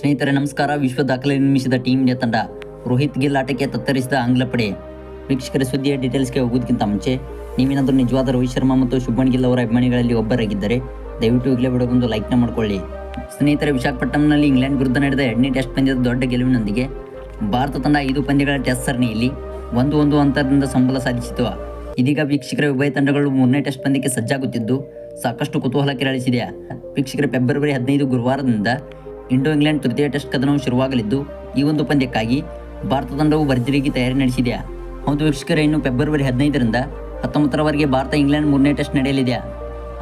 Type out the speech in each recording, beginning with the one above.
ಸ್ನೇಹಿತರೆ ನಮಸ್ಕಾರ. ವಿಶ್ವ ದಾಖಲೆ ನಿರ್ಮಿಸಿದ ಟೀಮ್ ಇಂಡಿಯಾ ತಂಡ ರೋಹಿತ್ ಗಿಲ್ ಆಟಕ್ಕೆ ತತ್ತರಿಸಿದ ಆಂಗ್ಲ ಪಡೆ. ವೀಕ್ಷಕರ ಸುದ್ದಿಯ ಡೀಟೇಲ್ಸ್ಗೆ ಹೋಗೋದಕ್ಕಿಂತ ಮುಂಚೆ ನೀವೇನಾದರೂ ನಿಜವಾದ ರೋಹಿತ್ ಶರ್ಮಾ ಮತ್ತು ಶುಭ್ಮನ್ ಗಿಲ್ ಅವರ ಅಭಿಮಾನಿಗಳಲ್ಲಿ ಒಬ್ಬರಾಗಿದ್ದರೆ ದಯವಿಟ್ಟು ಈಗಲೇ ವಿಡಿಯೋಗೊಂದು ಲೈಕ್ನ ಮಾಡ್ಕೊಳ್ಳಿ. ಸ್ನೇಹಿತರೆ, ವಿಶಾಖಪಟ್ಟಣಂನಲ್ಲಿ ಇಂಗ್ಲೆಂಡ್ ವಿರುದ್ಧ ನಡೆದ 2ನೇ ಟೆಸ್ಟ್ ಪಂದ್ಯದ ದೊಡ್ಡ ಗೆಲುವಿನೊಂದಿಗೆ ಭಾರತ ತಂಡ 5 ಪಂದ್ಯಗಳ ಟೆಸ್ಟ್ ಸರಣಿಯಲ್ಲಿ 1-1 ಅಂತರದಿಂದ ಸಂಬಳ ಸಾಧಿಸಿತು. ಇದೀಗ ವೀಕ್ಷಕರ ಉಭಯ ತಂಡಗಳು 3ನೇ ಟೆಸ್ಟ್ ಪಂದ್ಯಕ್ಕೆ ಸಜ್ಜಾಗುತ್ತಿದ್ದು ಸಾಕಷ್ಟು ಕುತೂಹಲ ಕೆರಳಿಸಿದೆ. ವೀಕ್ಷಕರ ಫೆಬ್ರವರಿ 15 ಗುರುವಾರದಿಂದ ಇಂಡೋ ಇಂಗ್ಲೆಂಡ್ ತೃತೀಯ ಟೆಸ್ಟ್ ಕದನವು ಶುರುವಾಗಲಿದ್ದು ಈ ಒಂದು ಪಂದ್ಯಕ್ಕಾಗಿ ಭಾರತ ತಂಡವು ಭರ್ಜರಿಯಾಗಿ ತಯಾರಿ ನಡೆಸಿದೆ. ಹೌದು ವೀಕ್ಷಕರ, ಇನ್ನು ಫೆಬ್ರವರಿ 15ರಿಂದ 19ರವರೆಗೆ ಭಾರತ ಇಂಗ್ಲೆಂಡ್ 3ನೇ ಟೆಸ್ಟ್ ನಡೆಯಲಿದೆ.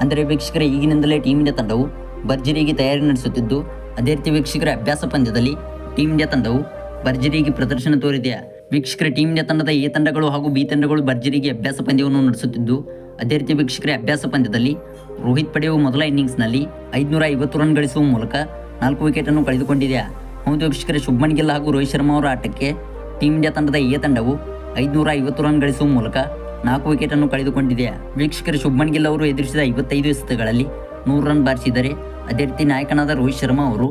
ಅಂದರೆ ವೀಕ್ಷಕರ ಈಗಿನಿಂದಲೇ ಟೀಮ್ ಇಂಡಿಯಾ ತಂಡವು ಭರ್ಜರಿಯಾಗಿ ತಯಾರಿ ನಡೆಸುತ್ತಿದ್ದು, ಅದೇ ರೀತಿ ವೀಕ್ಷಕರ ಅಭ್ಯಾಸ ಪಂದ್ಯದಲ್ಲಿ ಟೀಮ್ ಇಂಡಿಯಾ ತಂಡವು ಭರ್ಜರಿಯಾಗಿ ಪ್ರದರ್ಶನ ತೋರಿದೆ. ವೀಕ್ಷಕರ ಟೀಮ್ ಇಂಡಿಯಾ ತಂಡದ ಎ ತಂಡಗಳು ಹಾಗೂ ಬಿ ತಂಡಗಳು ಭರ್ಜರಿಯಾಗಿ ಅಭ್ಯಾಸ ಪಂದ್ಯವನ್ನು ನಡೆಸುತ್ತಿದ್ದು, ಅದೇ ರೀತಿ ವೀಕ್ಷಕರ ಅಭ್ಯಾಸ ಪಂದ್ಯದಲ್ಲಿ ರೋಹಿತ್ ಪಡೆಯುವ ಮೊದಲ ಇನ್ನಿಂಗ್ಸ್ನಲ್ಲಿ 550 ರನ್ ಗಳಿಸುವ ಮೂಲಕ 4 ವಿಕೆಟನ್ನು ಕಳೆದುಕೊಂಡಿದೆ. ಹೌದು ವೀಕ್ಷಕರ, ಶುಭ್ಮನ್ ಗಿಲ್ ಹಾಗೂ ರೋಹಿತ್ ಶರ್ಮಾ ಅವರ ಆಟಕ್ಕೆ ಟೀಮ್ ಇಂಡಿಯಾ ತಂಡದ ಎ ತಂಡವು 550 ರನ್ ಗಳಿಸುವ ಮೂಲಕ 4 ವಿಕೆಟನ್ನು ಕಳೆದುಕೊಂಡಿದೆ. ವೀಕ್ಷಕರ ಶುಭ್ಮನ್ ಗಿಲ್ ಅವರು ಎದುರಿಸಿದ 55 ಎಸೆತಗಳಲ್ಲಿ 100 ರನ್ ಬಾರಿಸಿದರೆ, ಅದೇ ರೀತಿ ನಾಯಕನಾದ ರೋಹಿತ್ ಶರ್ಮಾ ಅವರು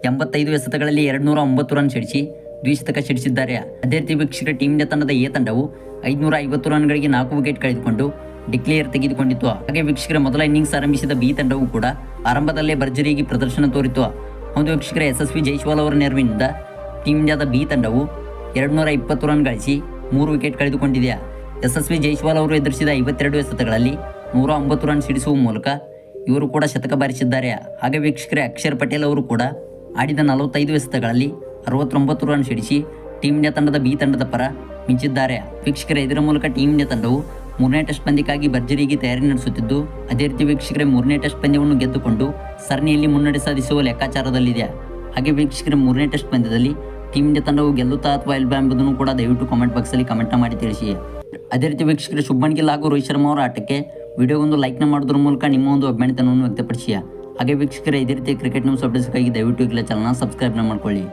85 ಎಸೆತಗಳಲ್ಲಿ 209 ರನ್ ಸಿಡಿಸಿ ದ್ವಿಶತಕ ಸಿಡಿಸಿದ್ದಾರೆ. ಅದೇ ರೀತಿ ವೀಕ್ಷಕರ ಟೀಮ್ ಇಂಡಿಯಾ ತಂಡದ ಎ ತಂಡವು 550 ರನ್ಗಳಿಗೆ 4 ವಿಕೆಟ್ ಕಳೆದುಕೊಂಡು ಡಿಕ್ಲೇರ್ ತೆಗೆದುಕೊಂಡಿತ್ತು. ಹಾಗೆ ವೀಕ್ಷಕರ ಮೊದಲ ಇನ್ನಿಂಗ್ಸ್ ಆರಂಭಿಸಿದ ಬಿ ತಂಡವು ಕೂಡ ಆರಂಭದಲ್ಲೇ ಭರ್ಜರಿಯಾಗಿ ಪ್ರದರ್ಶನ ತೋರಿತು. ಒಂದು ವೀಕ್ಷಕರ ಯಶಸ್ವಿ ಜೈಸ್ವಾಲ್ ಅವರ ನೆರವಿನಿಂದ ಟೀಮ್ ಇಂಡಿಯಾದ ಬಿ ತಂಡವು 220 ರನ್ ಗಳಿಸಿ 3 ವಿಕೆಟ್ ಕಳೆದುಕೊಂಡಿದೆ. ಯಶಸ್ವಿ ಜೈಸ್ವಾಲ್ ಅವರು ಎದುರಿಸಿದ 52 ಎಸೆತಗಳಲ್ಲಿ 109 ರನ್ ಸಿಡಿಸುವ ಮೂಲಕ ಇವರು ಕೂಡ ಶತಕ ಬಾರಿಸಿದ್ದಾರೆ. ಹಾಗೆ ವೀಕ್ಷಕರೇ ಅಕ್ಷರ್ ಪಟೇಲ್ ಅವರು ಕೂಡ ಆಡಿದ 45 ಎಸೆತಗಳಲ್ಲಿ 69 ರನ್ ಸಿಡಿಸಿ ಟೀಮ್ ಇಂಡಿಯಾ ತಂಡದ ಬಿ ತಂಡದ ಪರ ಮಿಂಚಿದ್ದಾರೆ. ವೀಕ್ಷಕರೇ ಇದರ ಮೂಲಕ ಟೀಮ್ ಇಂಡಿಯಾ ತಂಡವು 3ನೇ ಟೆಸ್ಟ್ ಪಂದ್ಯಕ್ಕಾಗಿ ಭರ್ಜರಿಯಾಗಿ ತಯಾರಿ ನಡೆಸುತ್ತಿದ್ದು, ಅದೇ ರೀತಿ ವೀಕ್ಷಕರೇ 3ನೇ ಟೆಸ್ಟ್ ಪಂದ್ಯವನ್ನು ಗೆದ್ದುಕೊಂಡು ಸರಣಿಯಲ್ಲಿ ಮುನ್ನಡೆ ಸಾಧಿಸುವ ಲೆಕ್ಕಾಚಾರದಲ್ಲಿದೆ. ಹಾಗೆ ವೀಕ್ಷಕರೇ 3ನೇ ಟೆಸ್ಟ್ ಪಂದ್ಯದಲ್ಲಿ ಟೀಮ್ ಇಂಡಿಯಾ ತಂಡವು ಗೆಲ್ಲುತ್ತಾ ಅಥವಾ ಇಲ್ವಾ ಎಂಬುದನ್ನು ಕೂಡ ದಯವಿಟ್ಟು ಕಾಮೆಂಟ್ ಬಾಕ್ಸಲ್ಲಿ ಕಮೆಂಟ್ ಮಾಡಿ ತಿಳಿಸಿ. ಅದೇ ರೀತಿ ವೀಕ್ಷಕರೇ ಶುಭ್ಮನ್ ಗಿಲ್ ಹಾಗೂ ರೋಹಿತ್ ಶರ್ಮಾ ಅವರ ಆಟಕ್ಕೆ ವಿಡಿಯೋಗೊಂದು ಲೈಕ್ನ ಮಾಡೋದ್ರ ಮೂಲಕ ನಿಮ್ಮ ಒಂದು ಅಭಿಮಾನಿತನವನ್ನು ವ್ಯಕ್ತಪಡಿಸಿ. ಹಾಗೆ ವೀಕ್ಷಕರೇ ಇದೇ ರೀತಿ ಕ್ರಿಕೆಟ್ ನ್ಯೂಸ್ ಅಪ್ಡೇಟ್ಸ್ಗಾಗಿ ದಯವಿಟ್ಟು ಈಗಲೇ ಚಾನಲ್ನ ಸಬ್ಸ್ಕ್ರೈಬ್ನ ಮಾಡ್ಕೊಳ್ಳಿ.